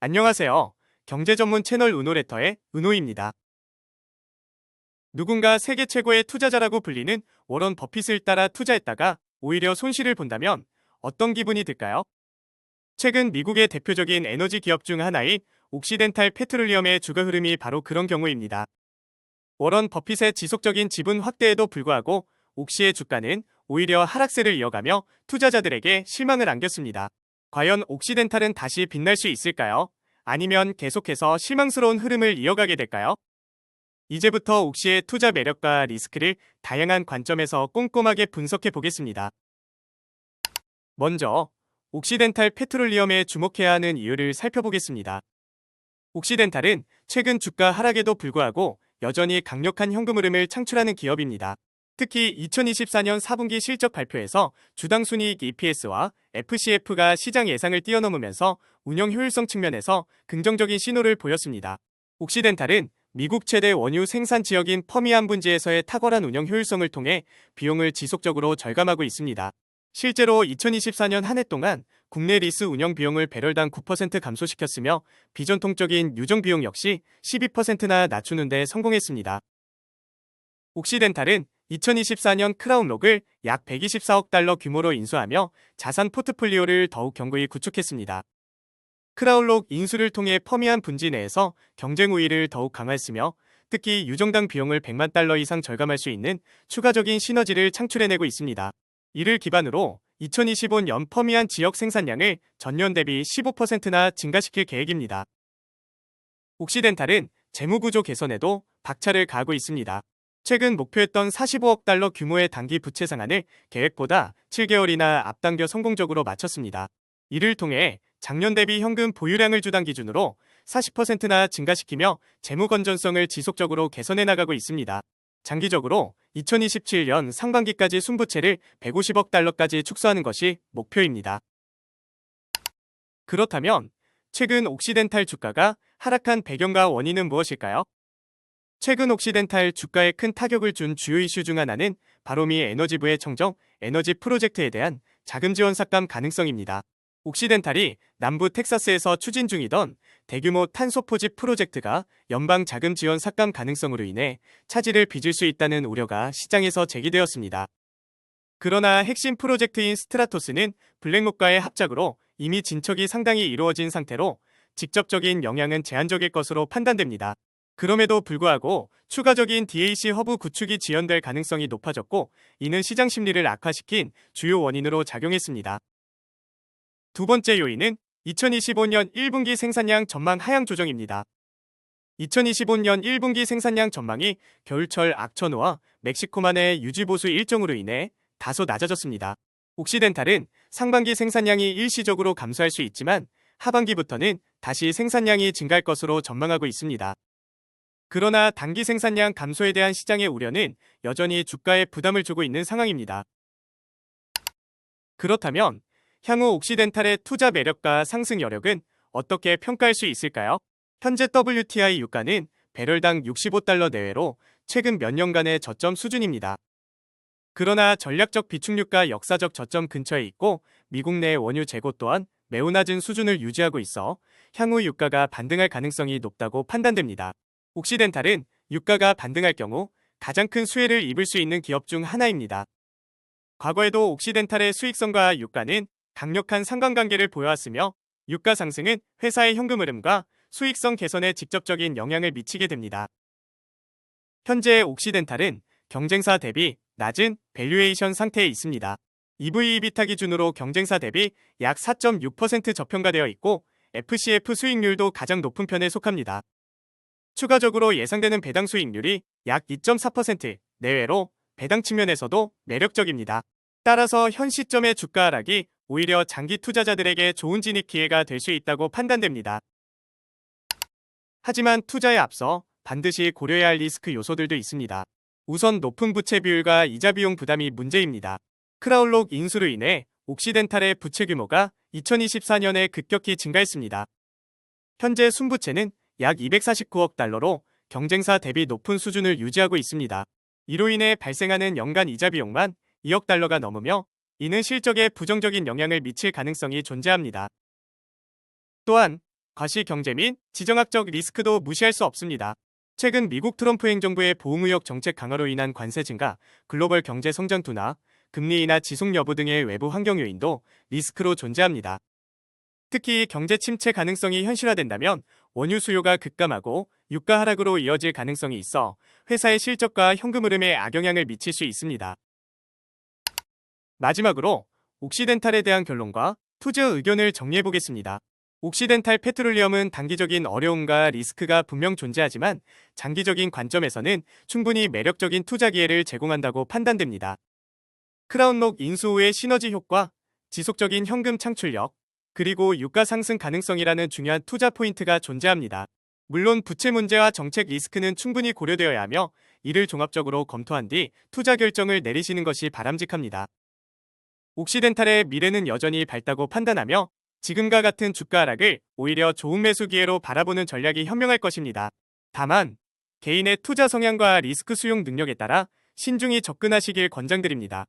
안녕하세요. 경제 전문 채널 은호레터의 은호입니다. 누군가 세계 최고의 투자자라고 불리는 워런 버핏을 따라 투자했다가 오히려 손실을 본다면 어떤 기분이 들까요? 최근 미국의 대표적인 에너지 기업 중 하나인 옥시덴탈 페트롤리엄의 주가 흐름이 바로 그런 경우입니다. 워런 버핏의 지속적인 지분 확대에도 불구하고 옥시의 주가는 오히려 하락세를 이어가며 투자자들에게 실망을 안겼습니다. 과연 옥시덴탈은 다시 빛날 수 있을까요? 아니면 계속해서 실망스러운 흐름을 이어가게 될까요? 이제부터 옥시의 투자 매력과 리스크를 다양한 관점에서 꼼꼼하게 분석해 보겠습니다. 먼저, 옥시덴탈 페트롤리엄에 주목해야 하는 이유를 살펴보겠습니다. 옥시덴탈은 최근 주가 하락에도 불구하고 여전히 강력한 현금 흐름을 창출하는 기업입니다. 특히 2024년 4분기 실적 발표에서 주당 순이익 EPS와 FCF가 시장 예상을 뛰어넘으면서 운영 효율성 측면에서 긍정적인 신호를 보였습니다. 옥시덴탈은 미국 최대 원유 생산 지역인 퍼미안 분지에서의 탁월한 운영 효율성을 통해 비용을 지속적으로 절감하고 있습니다. 실제로 2024년 한 해 동안 국내 리스 운영 비용을 배럴당 9% 감소시켰으며 비전통적인 유정 비용 역시 12%나 낮추는 데 성공했습니다. 옥시덴탈은 2024년 크라운록을 약 124억 달러 규모로 인수하며 자산 포트폴리오를 더욱 견고히 구축했습니다. 크라운록 인수를 통해 퍼미안 분지 내에서 경쟁 우위를 더욱 강화했으며 특히 유정당 비용을 100만 달러 이상 절감할 수 있는 추가적인 시너지를 창출해내고 있습니다. 이를 기반으로 2025년 퍼미안 지역 생산량을 전년 대비 15%나 증가시킬 계획입니다. 옥시덴탈은 재무구조 개선에도 박차를 가하고 있습니다. 최근 목표했던 45억 달러 규모의 단기 부채 상환을 계획보다 7개월이나 앞당겨 성공적으로 마쳤습니다. 이를 통해 작년 대비 현금 보유량을 주당 기준으로 40%나 증가시키며 재무 건전성을 지속적으로 개선해 나가고 있습니다. 장기적으로 2027년 상반기까지 순부채를 150억 달러까지 축소하는 것이 목표입니다. 그렇다면 최근 옥시덴탈 주가가 하락한 배경과 원인은 무엇일까요? 최근 옥시덴탈 주가에 큰 타격을 준 주요 이슈 중 하나는 바로 미 에너지부의 청정 에너지 프로젝트에 대한 자금 지원 삭감 가능성입니다. 옥시덴탈이 남부 텍사스에서 추진 중이던 대규모 탄소 포집 프로젝트가 연방 자금 지원 삭감 가능성으로 인해 차질을 빚을 수 있다는 우려가 시장에서 제기되었습니다. 그러나 핵심 프로젝트인 스트라토스는 블랙록과의 합작으로 이미 진척이 상당히 이루어진 상태로 직접적인 영향은 제한적일 것으로 판단됩니다. 그럼에도 불구하고 추가적인 DAC 허브 구축이 지연될 가능성이 높아졌고 이는 시장 심리를 악화시킨 주요 원인으로 작용했습니다. 두 번째 요인은 2025년 1분기 생산량 전망 하향 조정입니다. 2025년 1분기 생산량 전망이 겨울철 악천후와 멕시코만의 유지보수 일정으로 인해 다소 낮아졌습니다. 옥시덴탈은 상반기 생산량이 일시적으로 감소할 수 있지만 하반기부터는 다시 생산량이 증가할 것으로 전망하고 있습니다. 그러나 단기 생산량 감소에 대한 시장의 우려는 여전히 주가에 부담을 주고 있는 상황입니다. 그렇다면 향후 옥시덴탈의 투자 매력과 상승 여력은 어떻게 평가할 수 있을까요? 현재 WTI 유가는 배럴당 65달러 내외로 최근 몇 년간의 저점 수준입니다. 그러나 전략적 비축유가 역사적 저점 근처에 있고 미국 내 원유 재고 또한 매우 낮은 수준을 유지하고 있어 향후 유가가 반등할 가능성이 높다고 판단됩니다. 옥시덴탈은 유가가 반등할 경우 가장 큰 수혜를 입을 수 있는 기업 중 하나입니다. 과거에도 옥시덴탈의 수익성과 유가는 강력한 상관관계를 보여왔으며 유가 상승은 회사의 현금 흐름과 수익성 개선에 직접적인 영향을 미치게 됩니다. 현재 옥시덴탈은 경쟁사 대비 낮은 밸류에이션 상태에 있습니다. EV/EBITDA 기준으로 경쟁사 대비 약 4.6% 저평가되어 있고 FCF 수익률도 가장 높은 편에 속합니다. 추가적으로 예상되는 배당 수익률이 약 2.4% 내외로 배당 측면에서도 매력적입니다. 따라서 현 시점의 주가 하락이 오히려 장기 투자자들에게 좋은 진입 기회가 될 수 있다고 판단됩니다. 하지만 투자에 앞서 반드시 고려해야 할 리스크 요소들도 있습니다. 우선 높은 부채 비율과 이자 비용 부담이 문제입니다. 크라운록 인수로 인해 옥시덴탈의 부채 규모가 2024년에 급격히 증가했습니다. 현재 순부채는 약 249억 달러로 경쟁사 대비 높은 수준을 유지하고 있습니다. 이로 인해 발생하는 연간 이자 비용만 2억 달러가 넘으며 이는 실적에 부정적인 영향을 미칠 가능성이 존재합니다. 또한 과시 경제 및 지정학적 리스크도 무시할 수 없습니다. 최근 미국 트럼프 행정부의 보호무역 정책 강화로 인한 관세 증가, 글로벌 경제 성장 둔화, 금리 인하 지속 여부 등의 외부 환경 요인도 리스크로 존재합니다. 특히 경제 침체 가능성이 현실화된다면 원유 수요가 급감하고 유가 하락으로 이어질 가능성이 있어 회사의 실적과 현금 흐름에 악영향을 미칠 수 있습니다. 마지막으로 옥시덴탈에 대한 결론과 투자 의견을 정리해 보겠습니다. 옥시덴탈 페트롤리엄은 단기적인 어려움과 리스크가 분명 존재하지만 장기적인 관점에서는 충분히 매력적인 투자 기회를 제공한다고 판단됩니다. 크라운록 인수 후의 시너지 효과, 지속적인 현금 창출력, 그리고 유가 상승 가능성이라는 중요한 투자 포인트가 존재합니다. 물론 부채 문제와 정책 리스크는 충분히 고려되어야 하며 이를 종합적으로 검토한 뒤 투자 결정을 내리시는 것이 바람직합니다. 옥시덴탈의 미래는 여전히 밝다고 판단하며 지금과 같은 주가 하락을 오히려 좋은 매수 기회로 바라보는 전략이 현명할 것입니다. 다만 개인의 투자 성향과 리스크 수용 능력에 따라 신중히 접근하시길 권장드립니다.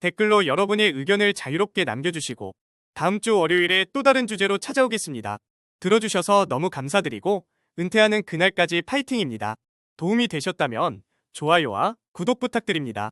댓글로 여러분의 의견을 자유롭게 남겨주시고 다음 주 월요일에 또 다른 주제로 찾아오겠습니다. 들어주셔서 너무 감사드리고 은퇴하는 그날까지 파이팅입니다. 도움이 되셨다면 좋아요와 구독 부탁드립니다.